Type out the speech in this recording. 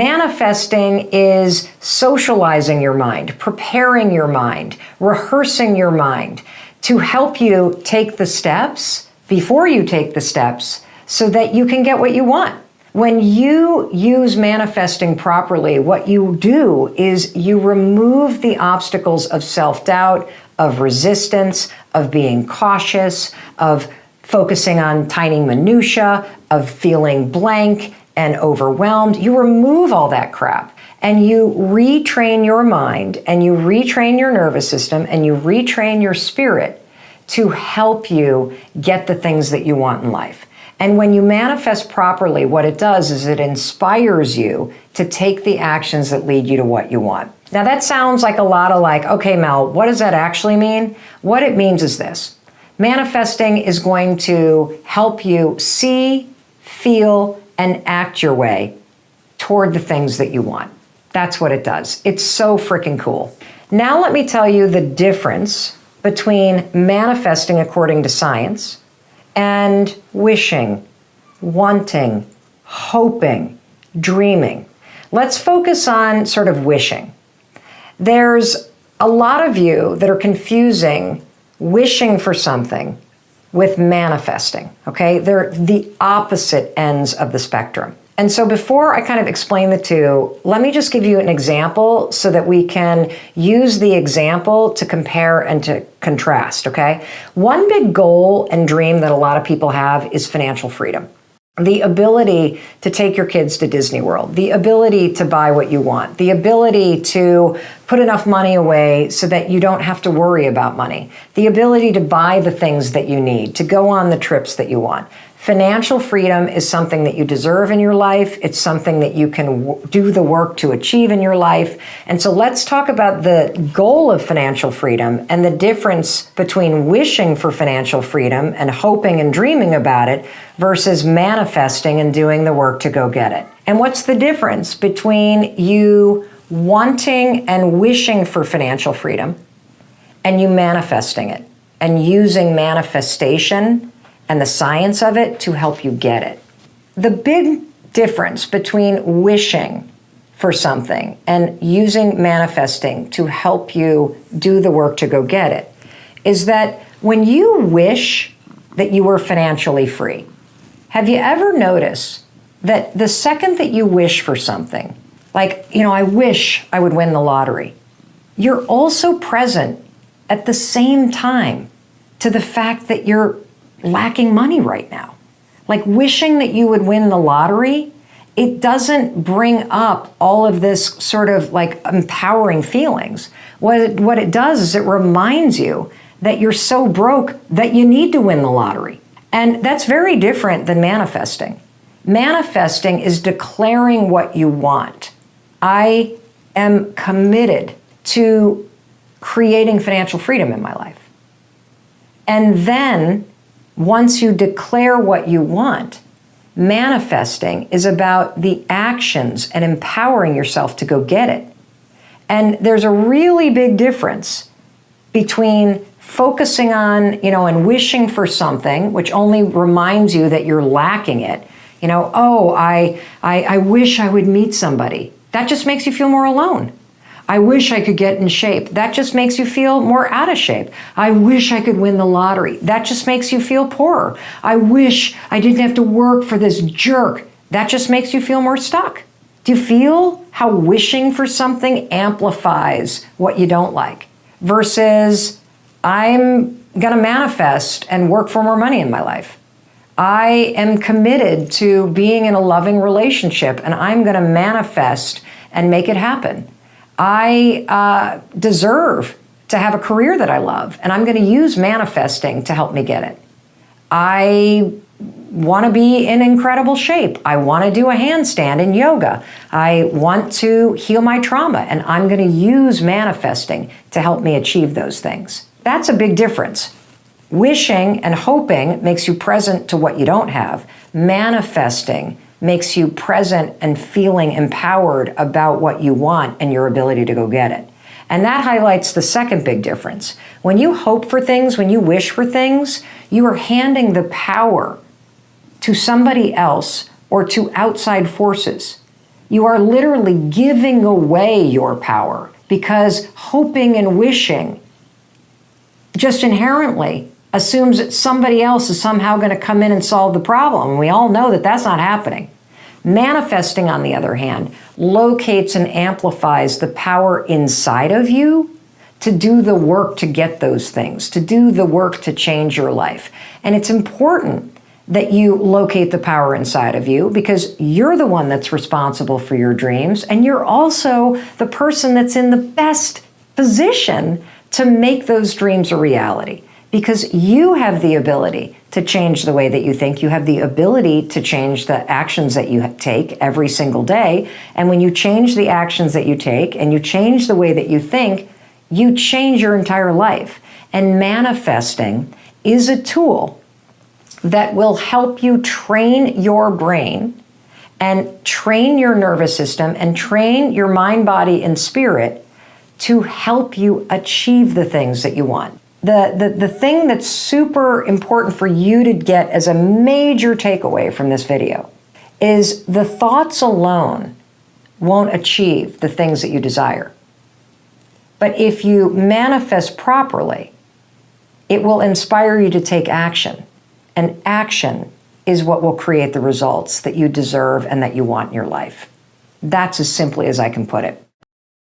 Manifesting is socializing your mind, preparing your mind, rehearsing your mind to help you take the steps before you take the steps so that you can get what you want. When you use manifesting properly, what you do is you remove the obstacles of self-doubt, of resistance, of being cautious, of focusing on tiny minutia, of feeling blank and overwhelmed. You remove all that crap and you retrain your mind and you retrain your nervous system and you retrain your spirit to help you get the things that you want in life. And when you manifest properly, what it does is it inspires you to take the actions that lead you to what you want. Now that sounds like a lot of okay, Mel, what does that actually mean? What it means is this. Manifesting is going to help you see, feel, and act your way toward the things that you want. That's what it does. It's so freaking cool. Now let me tell you the difference between manifesting according to science and wishing, wanting, hoping, dreaming. Let's focus on sort of wishing. There's a lot of you that are confusing wishing for something with manifesting, okay? They're the opposite ends of the spectrum. And so before I kind of explain the two, let me just give you an example so that we can use the example to compare and to contrast, okay? One big goal and dream that a lot of people have is financial freedom. The ability to take your kids to Disney World, the ability to buy what you want, the ability to put enough money away so that you don't have to worry about money, the ability to buy the things that you need, to go on the trips that you want. Financial freedom is something that you deserve in your life. It's something that you can do the work to achieve in your life. And so let's talk about the goal of financial freedom and the difference between wishing for financial freedom and hoping and dreaming about it versus manifesting and doing the work to go get it. And what's the difference between you wanting and wishing for financial freedom and you manifesting it and using manifestation and the science of it to help you get it? The big difference between wishing for something and using manifesting to help you do the work to go get it is that when you wish that you were financially free, have you ever noticed that the second that you wish for something, I wish I would win the lottery, you're also present at the same time to the fact that you're lacking money right now. Like wishing that you would win the lottery, it doesn't bring up all of this sort of empowering feelings. What it does is it reminds you that you're so broke that you need to win the lottery. And that's very different than manifesting. Manifesting is declaring what you want. I am committed to creating financial freedom in my life. And then once you declare what you want, manifesting is about the actions and empowering yourself to go get it. And there's a really big difference between focusing on, and wishing for something, which only reminds you that you're lacking it. I wish I would meet somebody. That just makes you feel more alone. I wish I could get in shape. That just makes you feel more out of shape. I wish I could win the lottery. That just makes you feel poorer. I wish I didn't have to work for this jerk. That just makes you feel more stuck. Do you feel how wishing for something amplifies what you don't like versus I'm going to manifest and work for more money in my life? I am committed to being in a loving relationship and I'm going to manifest and make it happen. I deserve to have a career that I love, and I'm going to use manifesting to help me get it. I want to be in incredible shape. I want to do a handstand in yoga. I want to heal my trauma, and I'm going to use manifesting to help me achieve those things. That's a big difference. Wishing and hoping makes you present to what you don't have. Manifesting makes you present and feeling empowered about what you want and your ability to go get it. And that highlights the second big difference. When you hope for things, when you wish for things, you are handing the power to somebody else or to outside forces. You are literally giving away your power, because hoping and wishing just inherently assumes that somebody else is somehow going to come in and solve the problem. We all know that that's not happening. Manifesting, on the other hand, locates and amplifies the power inside of you to do the work to get those things, to do the work to change your life. And it's important that you locate the power inside of you, because you're the one that's responsible for your dreams, and you're also the person that's in the best position to make those dreams a reality, because you have the ability to change the way that you think. You have the ability to change the actions that you take every single day. And when you change the actions that you take and you change the way that you think, you change your entire life. And manifesting is a tool that will help you train your brain and train your nervous system and train your mind, body, and spirit to help you achieve the things that you want. The thing that's super important for you to get as a major takeaway from this video is the thoughts alone won't achieve the things that you desire. But if you manifest properly, it will inspire you to take action. And action is what will create the results that you deserve and that you want in your life. That's as simply as I can put it.